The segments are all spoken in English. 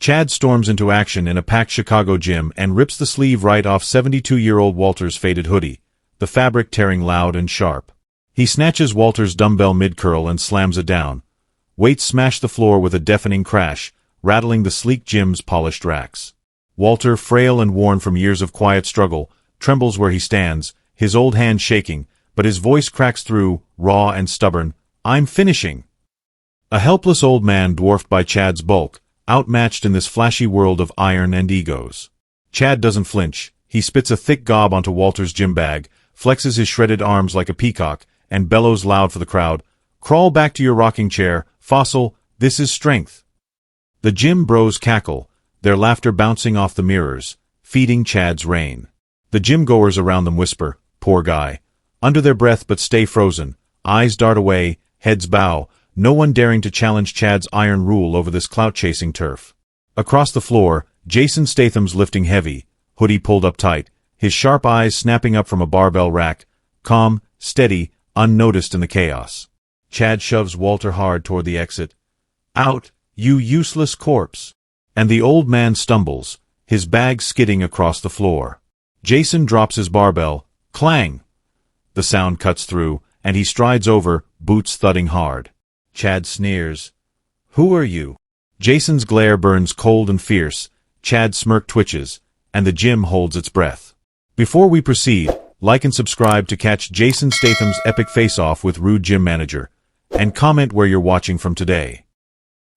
Chad storms into action in a packed Chicago gym and rips the sleeve right off 72-year-old Walter's faded hoodie, the fabric tearing loud and sharp. He snatches Walter's dumbbell mid-curl and slams it down. Weights smash the floor with a deafening crash, rattling the sleek gym's polished racks. Walter, frail and worn from years of quiet struggle, trembles where he stands, his old hand shaking, but his voice cracks through, raw and stubborn. "I'm finishing." A helpless old man dwarfed by Chad's bulk, outmatched in this flashy world of iron and egos. Chad doesn't flinch. He spits a thick gob onto Walter's gym bag, flexes his shredded arms like a peacock, and bellows loud for the crowd, "Crawl back to your rocking chair, fossil, this is strength." The gym bros cackle, their laughter bouncing off the mirrors, feeding Chad's reign. The gym-goers around them whisper, "Poor guy," under their breath but stay frozen, eyes dart away, heads bow, no one daring to challenge Chad's iron rule over this clout-chasing turf. Across the floor, Jason Statham's lifting heavy, hoodie pulled up tight, his sharp eyes snapping up from a barbell rack, calm, steady, unnoticed in the chaos. Chad shoves Walter hard toward the exit. "Out, you useless corpse!" And the old man stumbles, his bag skidding across the floor. Jason drops his barbell. Clang! The sound cuts through, and he strides over, boots thudding hard. Chad sneers. "Who are you?" Jason's glare burns cold and fierce, Chad's smirk twitches, and the gym holds its breath. Before we proceed, like and subscribe to catch Jason Statham's epic face-off with Rude Gym Manager, and comment where you're watching from today.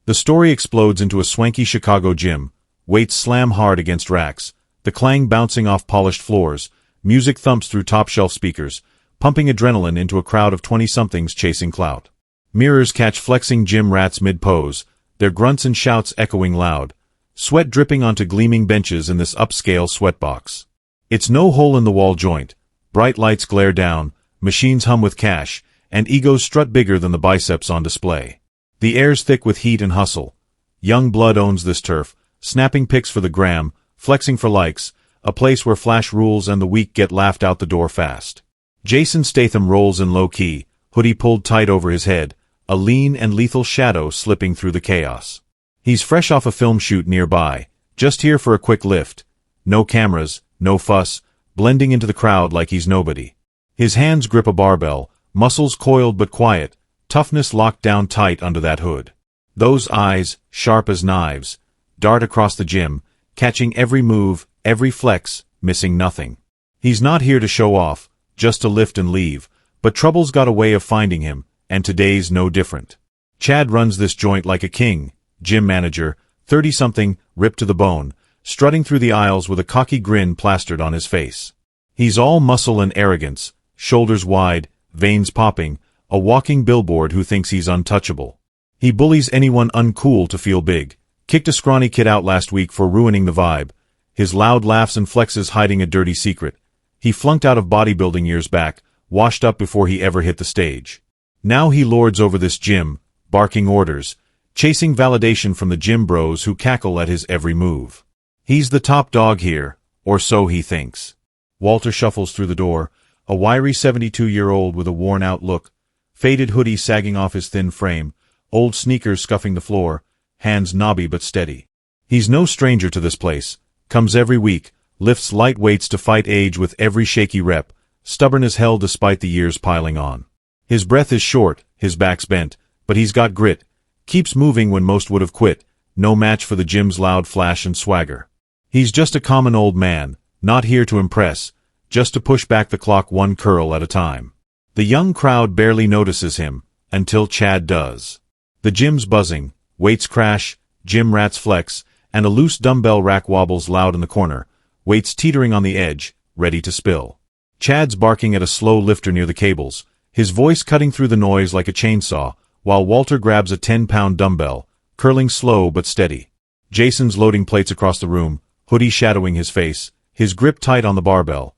The story explodes into a swanky Chicago gym, weights slam hard against racks, the clang bouncing off polished floors, music thumps through top-shelf speakers, pumping adrenaline into a crowd of 20-somethings chasing clout. Mirrors catch flexing gym rats mid-pose, their grunts and shouts echoing loud, sweat dripping onto gleaming benches in this upscale sweatbox. It's no hole-in-the-wall joint. Bright lights glare down, machines hum with cash, and egos strut bigger than the biceps on display. The air's thick with heat and hustle. Young blood owns this turf, snapping pics for the gram, flexing for likes, a place where flash rules and the weak get laughed out the door fast. Jason Statham rolls in low-key, hoodie pulled tight over his head, a lean and lethal shadow slipping through the chaos. He's fresh off a film shoot nearby, just here for a quick lift. No cameras, no fuss, blending into the crowd like he's nobody. His hands grip a barbell, muscles coiled but quiet, toughness locked down tight under that hood. Those eyes, sharp as knives, dart across the gym, catching every move, every flex, missing nothing. He's not here to show off, just to lift and leave, but trouble's got a way of finding him, and today's no different. Chad runs this joint like a king, gym manager, 30-something, ripped to the bone, strutting through the aisles with a cocky grin plastered on his face. He's all muscle and arrogance, shoulders wide, veins popping, a walking billboard who thinks he's untouchable. He bullies anyone uncool to feel big, kicked a scrawny kid out last week for ruining the vibe, his loud laughs and flexes hiding a dirty secret. He flunked out of bodybuilding years back, washed up before he ever hit the stage. Now he lords over this gym, barking orders, chasing validation from the gym bros who cackle at his every move. He's the top dog here, or so he thinks. Walter shuffles through the door, a wiry 72-year-old with a worn-out look, faded hoodie sagging off his thin frame, old sneakers scuffing the floor, hands knobby but steady. He's no stranger to this place, comes every week, lifts light weights to fight age with every shaky rep, stubborn as hell despite the years piling on. His breath is short, his back's bent, but he's got grit, keeps moving when most would have quit, no match for the gym's loud flash and swagger. He's just a common old man, not here to impress, just to push back the clock one curl at a time. The young crowd barely notices him, until Chad does. The gym's buzzing, weights crash, gym rats flex, and a loose dumbbell rack wobbles loud in the corner, weights teetering on the edge, ready to spill. Chad's barking at a slow lifter near the cables, his voice cutting through the noise like a chainsaw, while Walter grabs a 10-pound dumbbell, curling slow but steady. Jason's loading plates across the room, hoodie shadowing his face, his grip tight on the barbell.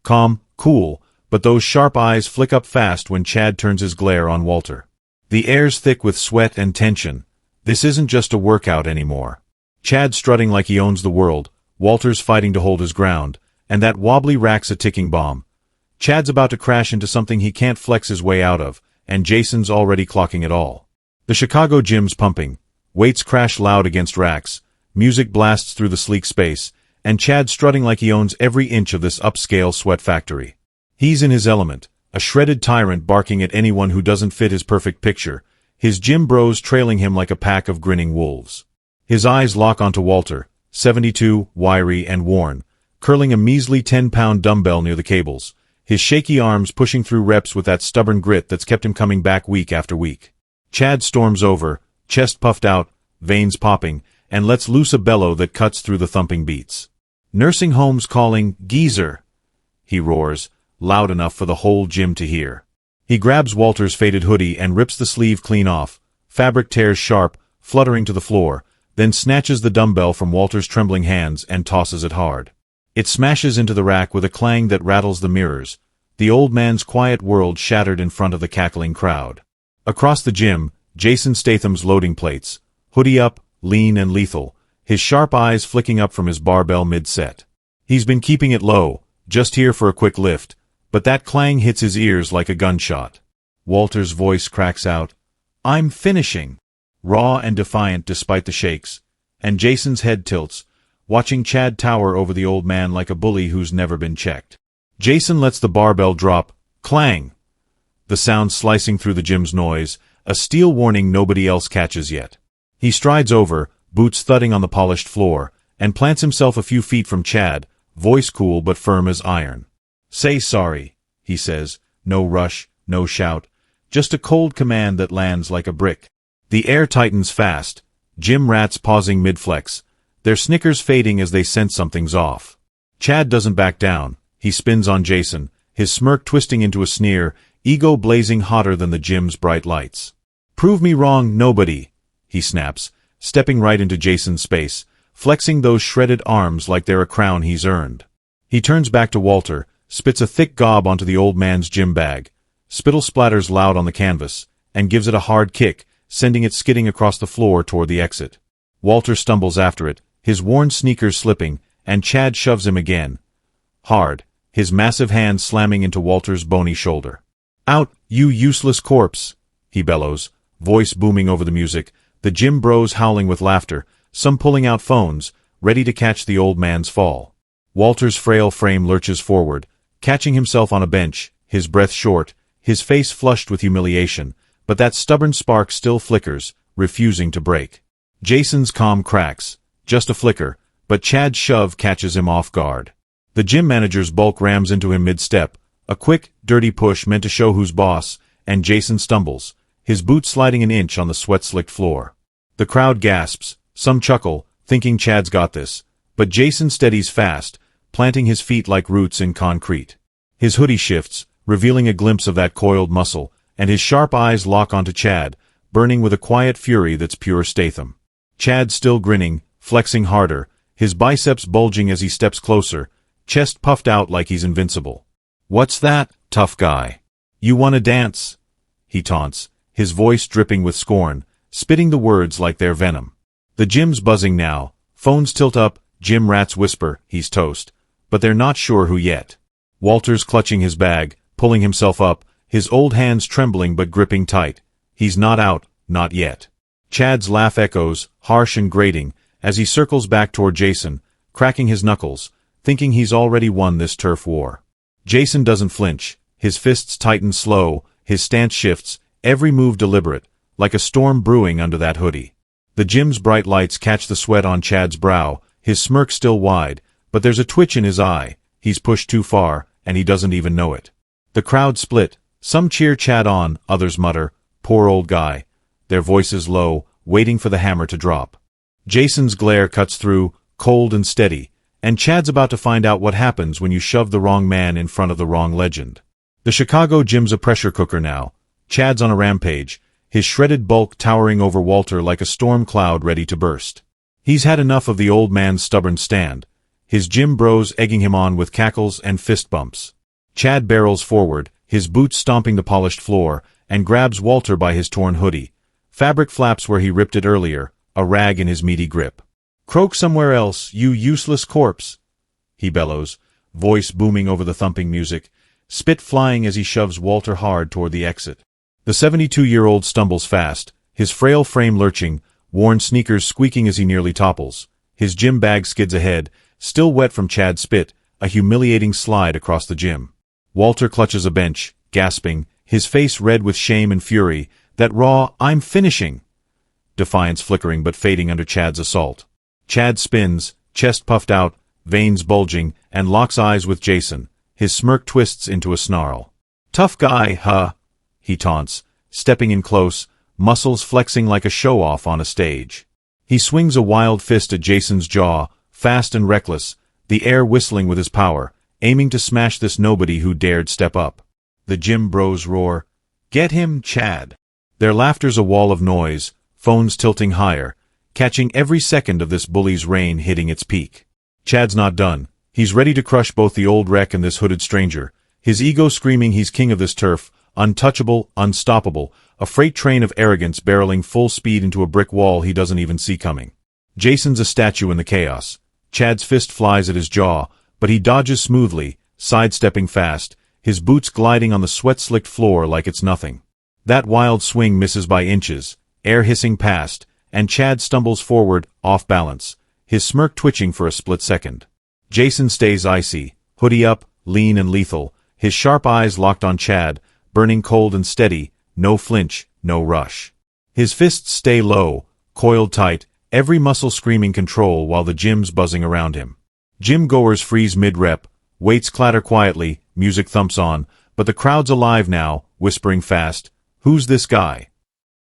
Calm, cool, but those sharp eyes flick up fast when Chad turns his glare on Walter. The air's thick with sweat and tension. This isn't just a workout anymore. Chad's strutting like he owns the world, Walter's fighting to hold his ground, and that wobbly rack's a ticking bomb. Chad's about to crash into something he can't flex his way out of, and Jason's already clocking it all. The Chicago gym's pumping. Weights crash loud against racks. Music blasts through the sleek space, and Chad strutting like he owns every inch of this upscale sweat factory. He's in his element, a shredded tyrant barking at anyone who doesn't fit his perfect picture, his gym bros trailing him like a pack of grinning wolves. His eyes lock onto Walter, 72, wiry and worn, curling a measly 10-pound dumbbell near the cables, his shaky arms pushing through reps with that stubborn grit that's kept him coming back week after week. Chad storms over, chest puffed out, veins popping, and lets loose a bellow that cuts through the thumping beats. "Nursing home's calling, geezer," he roars, loud enough for the whole gym to hear. He grabs Walter's faded hoodie and rips the sleeve clean off, fabric tears sharp, fluttering to the floor, then snatches the dumbbell from Walter's trembling hands and tosses it hard. It smashes into the rack with a clang that rattles the mirrors, the old man's quiet world shattered in front of the cackling crowd. Across the gym, Jason Statham's loading plates, hoodie up, lean and lethal, his sharp eyes flicking up from his barbell mid-set. He's been keeping it low, just here for a quick lift, but that clang hits his ears like a gunshot. Walter's voice cracks out, "I'm finishing," raw and defiant despite the shakes, and Jason's head tilts, watching Chad tower over the old man like a bully who's never been checked. Jason lets the barbell drop, clang, the sound slicing through the gym's noise, a steel warning nobody else catches yet. He strides over, boots thudding on the polished floor, and plants himself a few feet from Chad, voice cool but firm as iron. "Say sorry," he says, no rush, no shout, just a cold command that lands like a brick. The air tightens fast, gym rats pausing mid-flex, their snickers fading as they sense something's off. Chad doesn't back down, he spins on Jason, his smirk twisting into a sneer, ego blazing hotter than the gym's bright lights. "Prove me wrong, nobody," he snaps, stepping right into Jason's space, flexing those shredded arms like they're a crown he's earned. He turns back to Walter, spits a thick gob onto the old man's gym bag, spittle splatters loud on the canvas, and gives it a hard kick, sending it skidding across the floor toward the exit. Walter stumbles after it, his worn sneakers slipping, and Chad shoves him again. Hard, his massive hand slamming into Walter's bony shoulder. "Out, you useless corpse," he bellows, voice booming over the music, the gym bros howling with laughter, some pulling out phones, ready to catch the old man's fall. Walter's frail frame lurches forward, catching himself on a bench, his breath short, his face flushed with humiliation, but that stubborn spark still flickers, refusing to break. Jason's calm cracks, just a flicker, but Chad's shove catches him off guard. The gym manager's bulk rams into him mid-step, a quick, dirty push meant to show who's boss, and Jason stumbles, his boot sliding an inch on the sweat-slicked floor. The crowd gasps, some chuckle, thinking Chad's got this, but Jason steadies fast, planting his feet like roots in concrete. His hoodie shifts, revealing a glimpse of that coiled muscle, and his sharp eyes lock onto Chad, burning with a quiet fury that's pure Statham. Chad still grinning, flexing harder, his biceps bulging as he steps closer, chest puffed out like he's invincible. "What's that, tough guy? You wanna dance?" he taunts, his voice dripping with scorn, spitting the words like they're venom. The gym's buzzing now, phones tilt up, gym rats whisper, he's toast, but they're not sure who yet. Walter's clutching his bag, pulling himself up, his old hands trembling but gripping tight. He's not out, not yet. Chad's laugh echoes, harsh and grating, as he circles back toward Jason, cracking his knuckles, thinking he's already won this turf war. Jason doesn't flinch, his fists tighten slow, his stance shifts, every move deliberate, like a storm brewing under that hoodie. The gym's bright lights catch the sweat on Chad's brow, his smirk still wide, but there's a twitch in his eye, he's pushed too far, and he doesn't even know it. The crowd split, some cheer Chad on, others mutter, "Poor old guy," their voices low, waiting for the hammer to drop. Jason's glare cuts through, cold and steady, and Chad's about to find out what happens when you shove the wrong man in front of the wrong legend. The Chicago gym's a pressure cooker now. Chad's on a rampage, his shredded bulk towering over Walter like a storm cloud ready to burst. He's had enough of the old man's stubborn stand, his gym bros egging him on with cackles and fist bumps. Chad barrels forward, his boots stomping the polished floor, and grabs Walter by his torn hoodie. Fabric flaps where he ripped it earlier, a rag in his meaty grip. "Croak somewhere else, you useless corpse," he bellows, voice booming over the thumping music, spit flying as he shoves Walter hard toward the exit. The 72-year-old stumbles fast, his frail frame lurching, worn sneakers squeaking as he nearly topples, His gym bag skids ahead, still wet from Chad's spit, a humiliating slide across the gym. Walter clutches a bench, gasping, his face red with shame and fury, that raw, "I'm finishing!" defiance flickering but fading under Chad's assault. Chad spins, chest puffed out, veins bulging, and locks eyes with Jason. His smirk twists into a snarl. "Tough guy, huh?" he taunts, stepping in close, muscles flexing like a show-off on a stage. He swings a wild fist at Jason's jaw, fast and reckless, the air whistling with his power, aiming to smash this nobody who dared step up. The gym bros roar, "Get him, Chad!" Their laughter's a wall of noise, phones tilting higher, catching every second of this bully's reign hitting its peak. Chad's not done. He's ready to crush both the old wreck and this hooded stranger, his ego screaming he's king of this turf, untouchable, unstoppable, a freight train of arrogance barreling full speed into a brick wall he doesn't even see coming. Jason's a statue in the chaos. Chad's fist flies at his jaw, but he dodges smoothly, sidestepping fast, his boots gliding on the sweat-slicked floor like it's nothing. That wild swing misses by inches, air hissing past, and Chad stumbles forward, off balance, his smirk twitching for a split second. Jason stays icy, hoodie up, lean and lethal, his sharp eyes locked on Chad, burning cold and steady, no flinch, no rush. His fists stay low, coiled tight, every muscle screaming control while the gym's buzzing around him. Gym-goers freeze mid-rep, weights clatter quietly, music thumps on, but the crowd's alive now, whispering fast, "Who's this guy?"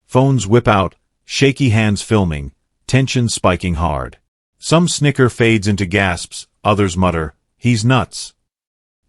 Phones whip out, shaky hands filming, tension spiking hard. Some snicker fades into gasps, others mutter, "He's nuts."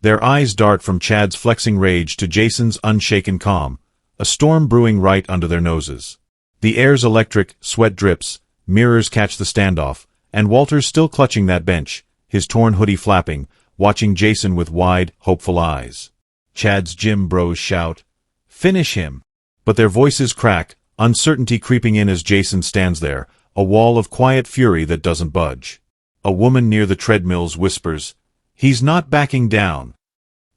Their eyes dart from Chad's flexing rage to Jason's unshaken calm, a storm brewing right under their noses. The air's electric, sweat drips, mirrors catch the standoff, and Walter's still clutching that bench, his torn hoodie flapping, watching Jason with wide, hopeful eyes. Chad's gym bros shout, "Finish him!" But their voices crack, uncertainty creeping in as Jason stands there, a wall of quiet fury that doesn't budge. A woman near the treadmills whispers, "He's not backing down."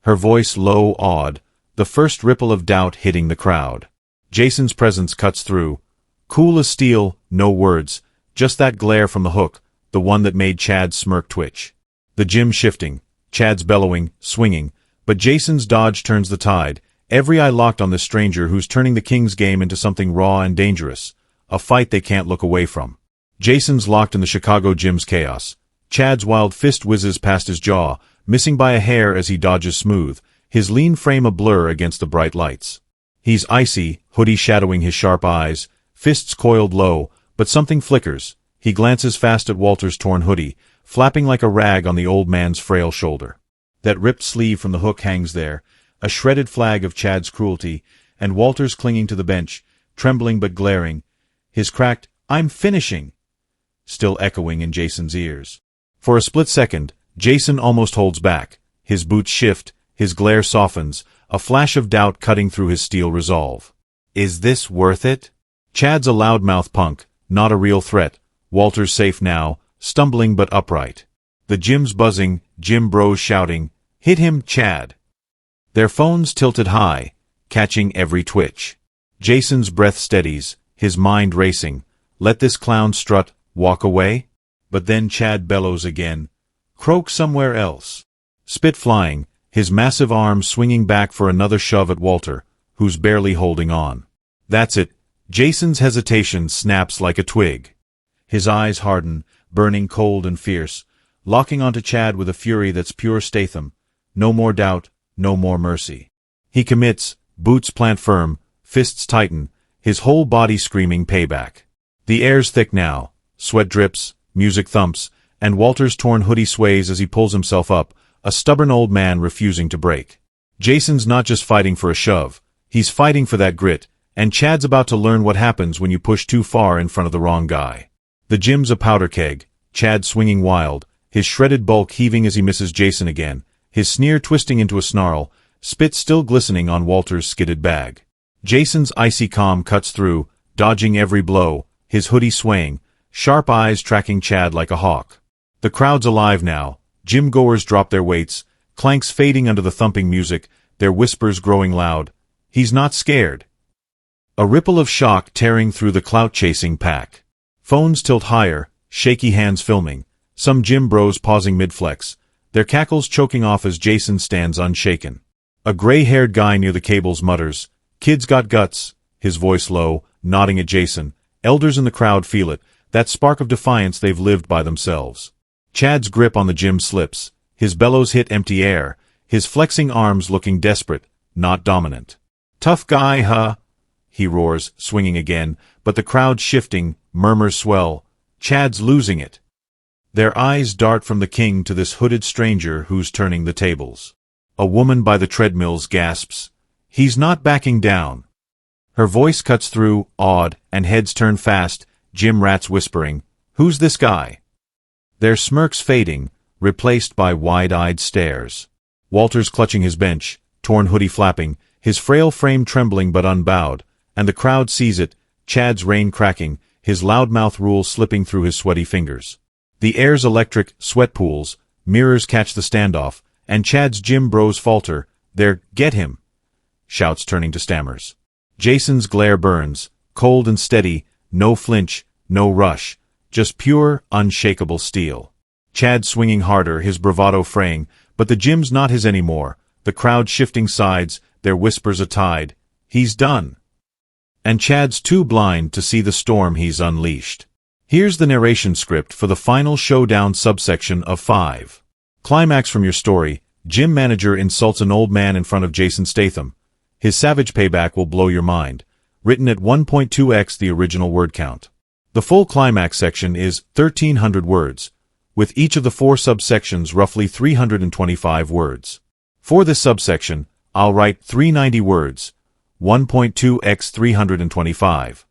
Her voice low, awed, the first ripple of doubt hitting the crowd. Jason's presence cuts through. Cool as steel, no words, just that glare from the hook, the one that made Chad's smirk twitch. The gym shifting, Chad's bellowing, swinging, but Jason's dodge turns the tide, every eye locked on this stranger who's turning the King's game into something raw and dangerous, a fight they can't look away from. Jason's locked in the Chicago gym's chaos. Chad's wild fist whizzes past his jaw, missing by a hair as he dodges smooth, his lean frame a blur against the bright lights. He's icy, hoodie shadowing his sharp eyes, fists coiled low, but something flickers. He glances fast at Walter's torn hoodie, flapping like a rag on the old man's frail shoulder. That ripped sleeve from the hook hangs there, a shredded flag of Chad's cruelty, and Walter's clinging to the bench, trembling but glaring, his cracked, "I'm finishing!" still echoing in Jason's ears. For a split second, Jason almost holds back. His boots shift, his glare softens, a flash of doubt cutting through his steel resolve. Is this worth it? Chad's a loudmouth punk, not a real threat. Walter's safe now, stumbling but upright. The gym's buzzing, gym bros shouting, "Hit him, Chad!" Their phones tilted high, catching every twitch. Jason's breath steadies, his mind racing. Let this clown strut, walk away? But then Chad bellows again. Croak somewhere else. Spit flying, his massive arms swinging back for another shove at Walter, who's barely holding on. That's it. Jason's hesitation snaps like a twig. His eyes harden, burning cold and fierce, locking onto Chad with a fury that's pure Statham. No more doubt, no more mercy. He commits, boots plant firm, fists tighten, his whole body screaming payback. The air's thick now, sweat drips, music thumps, and Walter's torn hoodie sways as he pulls himself up, a stubborn old man refusing to break. Jason's not just fighting for a shove, he's fighting for that grit, and Chad's about to learn what happens when you push too far in front of the wrong guy. The gym's a powder keg, Chad swinging wild, his shredded bulk heaving as he misses Jason again, his sneer twisting into a snarl, spit still glistening on Walter's skidded bag. Jason's icy calm cuts through, dodging every blow, his hoodie swaying, sharp eyes tracking Chad like a hawk. The crowd's alive now. Gym-goers drop their weights, clanks fading under the thumping music, their whispers growing loud. He's not scared. A ripple of shock tearing through the clout-chasing pack. Phones tilt higher, shaky hands filming, some gym bros pausing mid-flex, their cackles choking off as Jason stands unshaken. A gray-haired guy near the cables mutters, "Kid's got guts," his voice low, nodding at Jason. Elders in the crowd feel it, that spark of defiance they've lived by themselves. Chad's grip on the gym slips, his bellows hit empty air, his flexing arms looking desperate, not dominant. "Tough guy, huh?" he roars, swinging again, but the crowd shifting, murmurs swell. Chad's losing it. Their eyes dart from the king to this hooded stranger who's turning the tables. A woman by the treadmills gasps, "He's not backing down." Her voice cuts through, awed, and heads turn fast, gym rats whispering, "Who's this guy?" Their smirks fading, replaced by wide-eyed stares. Walter's clutching his bench, torn hoodie flapping, his frail frame trembling but unbowed, and the crowd sees it, Chad's rein cracking, his loudmouth rule slipping through his sweaty fingers. The air's electric, sweat pools, mirrors catch the standoff, and Chad's gym bros falter, their "Get him!" shouts turning to stammers. Jason's glare burns, cold and steady, no flinch, no rush, just pure, unshakable steel. Chad swinging harder, his bravado fraying, but the gym's not his anymore, the crowd shifting sides, their whispers a tide. He's done. And Chad's too blind to see the storm he's unleashed. Here's the narration script for the final showdown subsection of 5. Climax from your story, gym manager insults an old man in front of Jason Statham. His savage payback will blow your mind. Written at 1.2x the original word count. The full climax section is 1,300 words, with each of the 4 subsections roughly 325 words. For this subsection, I'll write 390 words, 1.2x 325.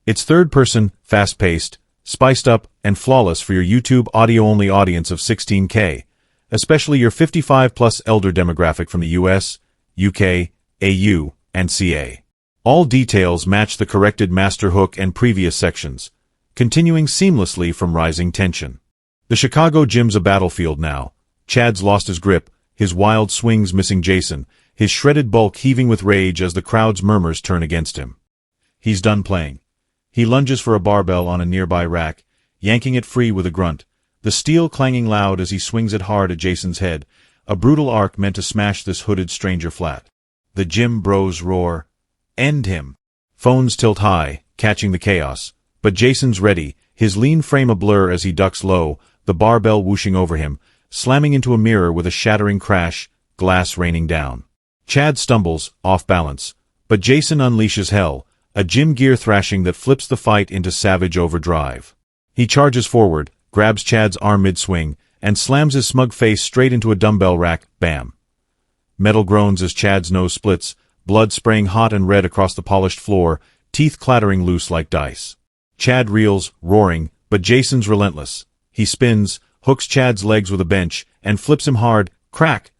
It's third-person, fast-paced, spiced up, and flawless for your YouTube audio-only audience of 16K, especially your 55-plus elder demographic from the US, UK, AU, and CA. All details match the corrected master hook and previous sections, continuing seamlessly from rising tension. The Chicago gym's a battlefield now. Chad's lost his grip, his wild swings missing Jason, his shredded bulk heaving with rage as the crowd's murmurs turn against him. He's done playing. He lunges for a barbell on a nearby rack, yanking it free with a grunt, the steel clanging loud as he swings it hard at Jason's head, a brutal arc meant to smash this hooded stranger flat. The gym bros roar, "End him!" Phones tilt high, catching the chaos, but Jason's ready, his lean frame a blur as he ducks low, the barbell whooshing over him, slamming into a mirror with a shattering crash, glass raining down. Chad stumbles, off balance, but Jason unleashes hell, a gym gear thrashing that flips the fight into savage overdrive. He charges forward, grabs Chad's arm mid-swing, and slams his smug face straight into a dumbbell rack, bam. Metal groans as Chad's nose splits, blood spraying hot and red across the polished floor, teeth clattering loose like dice. Chad reels, roaring, but Jason's relentless. He spins, hooks Chad's legs with a bench, and flips him hard, crack!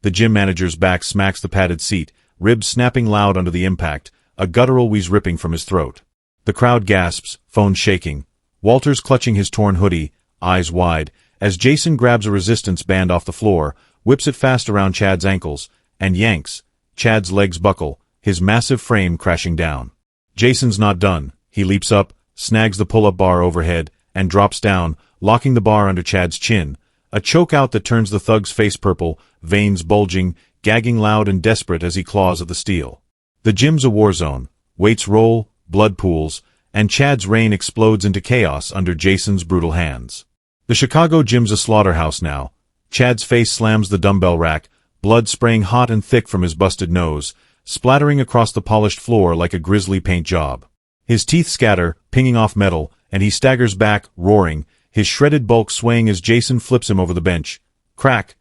The gym manager's back smacks the padded seat, ribs snapping loud under the impact, a guttural wheeze ripping from his throat. The crowd gasps, phone shaking. Walter's clutching his torn hoodie, eyes wide, as Jason grabs a resistance band off the floor, whips it fast around Chad's ankles, and yanks. Chad's legs buckle, his massive frame crashing down. Jason's not done. He leaps up, snags the pull-up bar overhead, and drops down, locking the bar under Chad's chin, a chokeout that turns the thug's face purple, veins bulging, gagging loud and desperate as he claws at the steel. The gym's a war zone. Weights roll, blood pools, and Chad's reign explodes into chaos under Jason's brutal hands. The Chicago gym's a slaughterhouse now. Chad's face slams the dumbbell rack, blood spraying hot and thick from his busted nose, splattering across the polished floor like a grisly paint job. His teeth scatter, pinging off metal, and he staggers back, roaring, his shredded bulk swaying as Jason flips him over the bench. Crack!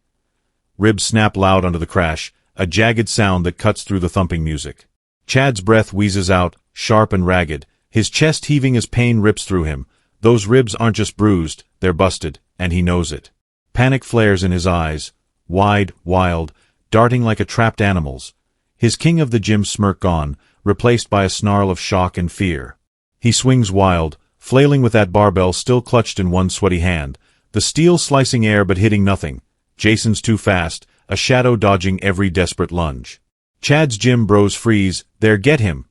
Ribs snap loud under the crash, a jagged sound that cuts through the thumping music. Chad's breath wheezes out, sharp and ragged, his chest heaving as pain rips through him. Those ribs aren't just bruised, they're busted, and he knows it. Panic flares in his eyes, wide, wild, darting like a trapped animal's. His king of the gym smirk gone, replaced by a snarl of shock and fear. He swings wild, flailing with that barbell still clutched in one sweaty hand, the steel slicing air but hitting nothing. Jason's too fast, a shadow dodging every desperate lunge. Chad's gym bros freeze, "There, get him!"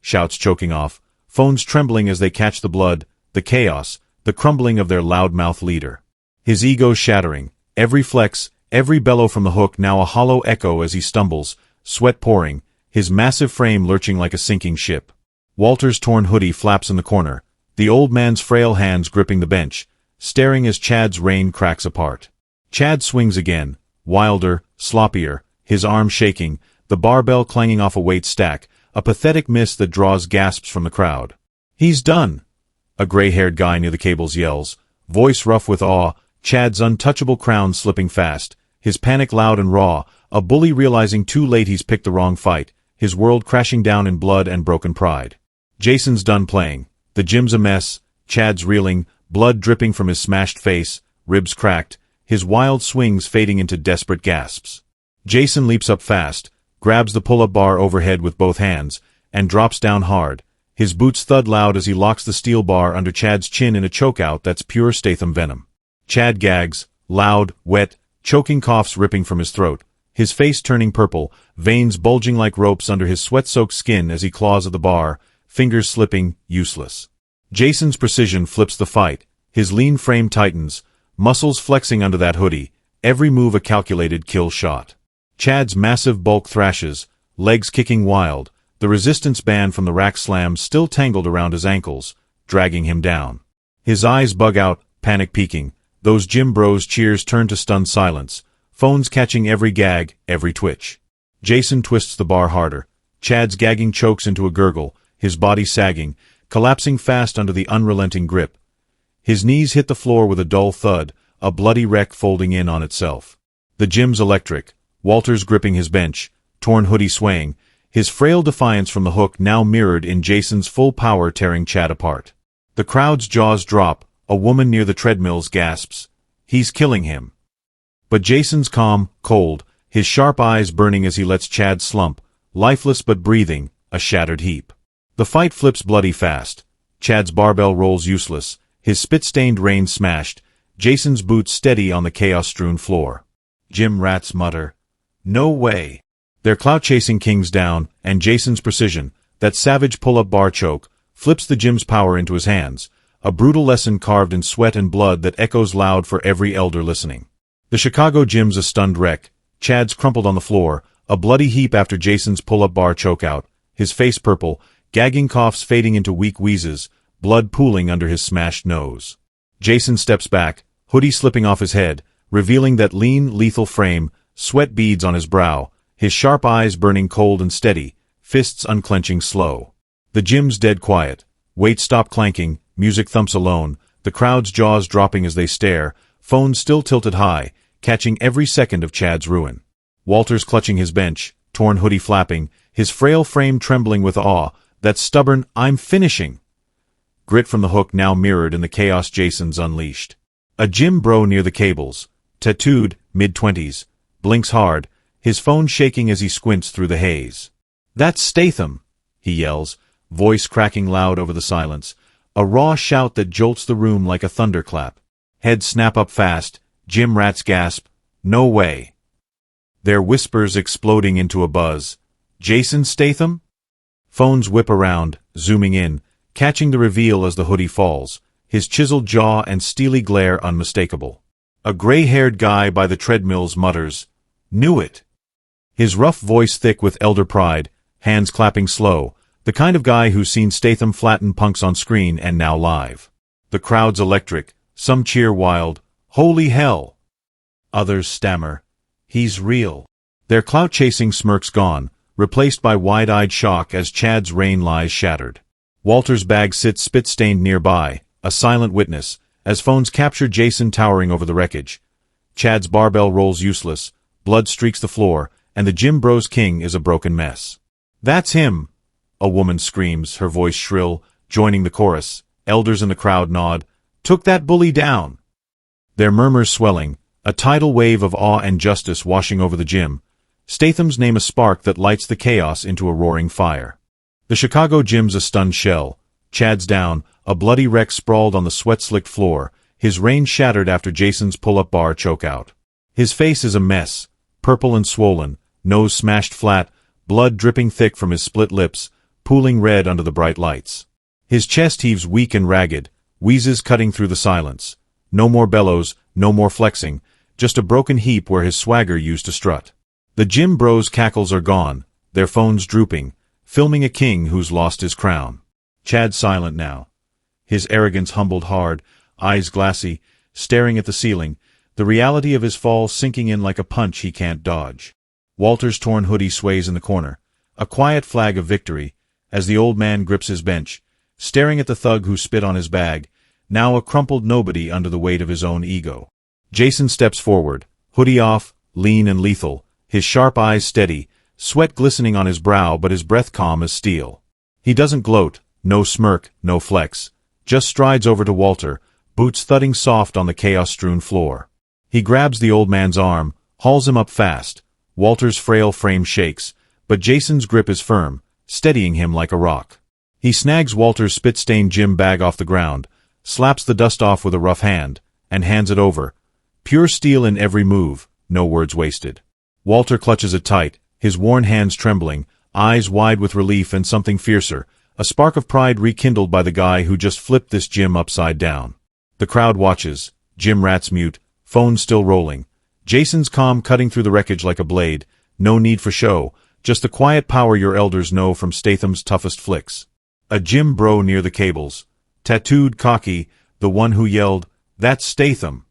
Shouts choking off, phones trembling as they catch the blood, the chaos, the crumbling of their loudmouth leader. His ego shattering, every flex, every bellow from the hook now a hollow echo as he stumbles, sweat pouring, his massive frame lurching like a sinking ship. Walter's torn hoodie flaps in the corner, the old man's frail hands gripping the bench, staring as Chad's rein cracks apart. Chad swings again, wilder, sloppier, his arm shaking, the barbell clanging off a weight stack, a pathetic miss that draws gasps from the crowd. "He's done!" a gray-haired guy near the cables yells, voice rough with awe, Chad's untouchable crown slipping fast, his panic loud and raw, a bully realizing too late he's picked the wrong fight, his world crashing down in blood and broken pride. Jason's done playing. The gym's a mess, Chad's reeling, blood dripping from his smashed face, ribs cracked, his wild swings fading into desperate gasps. Jason leaps up fast, grabs the pull-up bar overhead with both hands, and drops down hard. His boots thud loud as he locks the steel bar under Chad's chin in a chokeout that's pure Statham venom. Chad gags, loud, wet, choking coughs ripping from his throat, his face turning purple, veins bulging like ropes under his sweat-soaked skin as he claws at the bar, fingers slipping, useless. Jason's precision flips the fight, his lean frame tightens, muscles flexing under that hoodie, every move a calculated kill shot. Chad's massive bulk thrashes, legs kicking wild, the resistance band from the rack slam still tangled around his ankles, dragging him down. His eyes bug out, panic peaking, those gym bros cheers turn to stunned silence, phones catching every gag, every twitch. Jason twists the bar harder, Chad's gagging chokes into a gurgle, his body sagging, collapsing fast under the unrelenting grip. His knees hit the floor with a dull thud, a bloody wreck folding in on itself. The gym's electric, Walter's gripping his bench, torn hoodie swaying, his frail defiance from the hook now mirrored in Jason's full power tearing Chad apart. The crowd's jaws drop, a woman near the treadmills gasps, "He's killing him." But Jason's calm, cold, his sharp eyes burning as he lets Chad slump, lifeless but breathing, a shattered heap. The fight flips bloody fast. Chad's barbell rolls useless, his spit-stained rein smashed, Jason's boots steady on the chaos-strewn floor. Gym rats mutter, "No way." Their clout-chasing kings down, and Jason's precision, that savage pull-up bar choke, flips the gym's power into his hands, a brutal lesson carved in sweat and blood that echoes loud for every elder listening. The Chicago gym's a stunned wreck, Chad's crumpled on the floor, a bloody heap after Jason's pull-up bar chokeout, his face purple, gagging coughs fading into weak wheezes, blood pooling under his smashed nose. Jason steps back, hoodie slipping off his head, revealing that lean, lethal frame, sweat beads on his brow, his sharp eyes burning cold and steady, fists unclenching slow. The gym's dead quiet. Weights stop clanking, music thumps alone, the crowd's jaws dropping as they stare, phones still tilted high, catching every second of Chad's ruin. Walter's clutching his bench, torn hoodie flapping, his frail frame trembling with awe, that stubborn, "I'm finishing" grit from the hook now mirrored in the chaos Jason's unleashed. A gym bro near the cables, tattooed, mid-20s, blinks hard, his phone shaking as he squints through the haze. "That's Statham," he yells, voice cracking loud over the silence, a raw shout that jolts the room like a thunderclap. Heads snap up fast, gym rats gasp, "No way." Their whispers exploding into a buzz. "Jason Statham?" Phones whip around, zooming in, catching the reveal as the hoodie falls, his chiseled jaw and steely glare unmistakable. A gray-haired guy by the treadmills mutters, "Knew it." His rough voice thick with elder pride, hands clapping slow, the kind of guy who's seen Statham flatten punks on screen and now live. The crowd's electric, some cheer wild, "Holy hell!" Others stammer, "He's real." Their clout-chasing smirks gone, replaced by wide-eyed shock as Chad's rein lies shattered. Walter's bag sits spit-stained nearby, a silent witness, as phones capture Jason towering over the wreckage. Chad's barbell rolls useless, blood streaks the floor, and the gym bro's king is a broken mess. "That's him!" a woman screams, her voice shrill, joining the chorus. Elders in the crowd nod, "Took that bully down." Their murmurs swelling, a tidal wave of awe and justice washing over the gym. Statham's name a spark that lights the chaos into a roaring fire. The Chicago gym's a stunned shell. Chad's down, a bloody wreck sprawled on the sweat-slicked floor, his rein shattered after Jason's pull-up bar chokeout. His face is a mess, purple and swollen, nose smashed flat, blood dripping thick from his split lips, pooling red under the bright lights. His chest heaves weak and ragged, wheezes cutting through the silence. No more bellows, no more flexing, just a broken heap where his swagger used to strut. The gym bros' cackles are gone, their phones drooping, filming a king who's lost his crown. Chad's silent now. His arrogance humbled hard, eyes glassy, staring at the ceiling, the reality of his fall sinking in like a punch he can't dodge. Walter's torn hoodie sways in the corner, a quiet flag of victory, as the old man grips his bench, staring at the thug who spit on his bag, now a crumpled nobody under the weight of his own ego. Jason steps forward, hoodie off, lean and lethal, his sharp eyes steady, sweat glistening on his brow but his breath calm as steel. He doesn't gloat, no smirk, no flex, just strides over to Walter, boots thudding soft on the chaos-strewn floor. He grabs the old man's arm, hauls him up fast. Walter's frail frame shakes, but Jason's grip is firm, steadying him like a rock. He snags Walter's spit-stained gym bag off the ground, slaps the dust off with a rough hand, and hands it over. Pure steel in every move, no words wasted. Walter clutches it tight, his worn hands trembling, eyes wide with relief and something fiercer, a spark of pride rekindled by the guy who just flipped this gym upside down. The crowd watches, gym rats mute, phones still rolling. Jason's calm cutting through the wreckage like a blade, no need for show, just the quiet power your elders know from Statham's toughest flicks. A gym bro near the cables, tattooed, cocky, the one who yelled, "That's Statham,"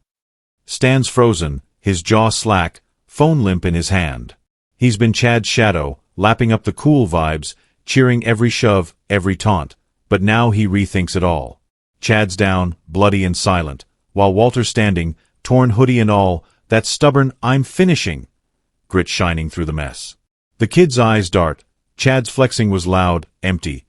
stands frozen, his jaw slack, phone limp in his hand. He's been Chad's shadow, lapping up the cool vibes, cheering every shove, every taunt, but now he rethinks it all. Chad's down, bloody and silent, while Walter's standing, torn hoodie and all, that stubborn "I'm finishing" grit shining through the mess. The kid's eyes dart. Chad's flexing was loud, empty.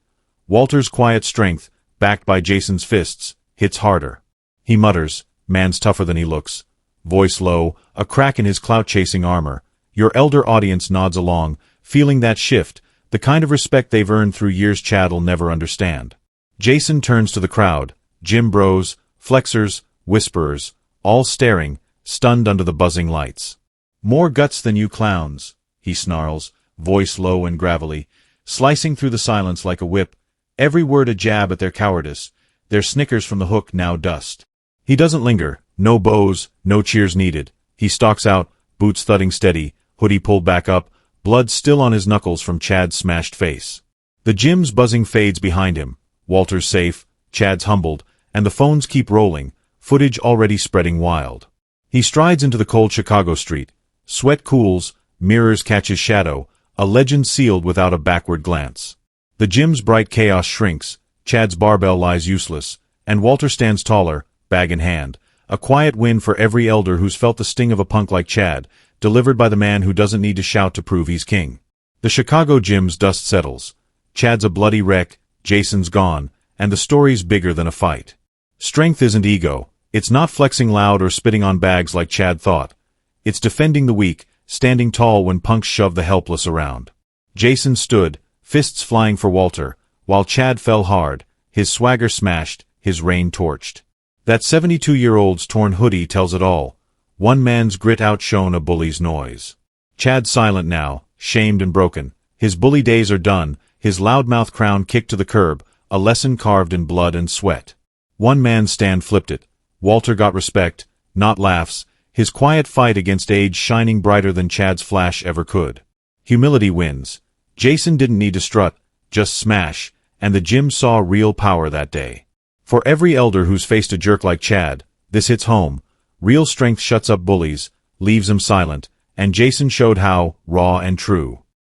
Walter's quiet strength, backed by Jason's fists, hits harder. He mutters, "Man's tougher than he looks." Voice low, a crack in his clout-chasing armor. Your elder audience nods along, feeling that shift, the kind of respect they've earned through years Chad'll never understand. Jason turns to the crowd, gym bros, flexers, whisperers, all staring, stunned under the buzzing lights. "More guts than you clowns," he snarls, voice low and gravelly, slicing through the silence like a whip, every word a jab at their cowardice, their snickers from the hook now dust. He doesn't linger, no bows, no cheers needed. He stalks out, boots thudding steady, hoodie pulled back up, blood still on his knuckles from Chad's smashed face. The gym's buzzing fades behind him, Walter's safe, Chad's humbled, and the phones keep rolling, footage already spreading wild. He strides into the cold Chicago street. Sweat cools, mirrors catch his shadow, a legend sealed without a backward glance. The gym's bright chaos shrinks, Chad's barbell lies useless, and Walter stands taller, bag in hand, a quiet win for every elder who's felt the sting of a punk like Chad, delivered by the man who doesn't need to shout to prove he's king. The Chicago gym's dust settles. Chad's a bloody wreck, Jason's gone, and the story's bigger than a fight. Strength isn't ego. It's not flexing loud or spitting on bags like Chad thought. It's defending the weak, standing tall when punks shove the helpless around. Jason stood, fists flying for Walter, while Chad fell hard, his swagger smashed, his reign torched. That 72-year-old's torn hoodie tells it all. One man's grit outshone a bully's noise. Chad's silent now, shamed and broken. His bully days are done, his loudmouth crown kicked to the curb, a lesson carved in blood and sweat. One man's stand flipped it. Walter got respect, not laughs, his quiet fight against age shining brighter than Chad's flash ever could. Humility wins. Jason didn't need to strut, just smash, and the gym saw real power that day. For every elder who's faced a jerk like Chad, this hits home. Real strength shuts up bullies, leaves them silent, and Jason showed how, raw and true.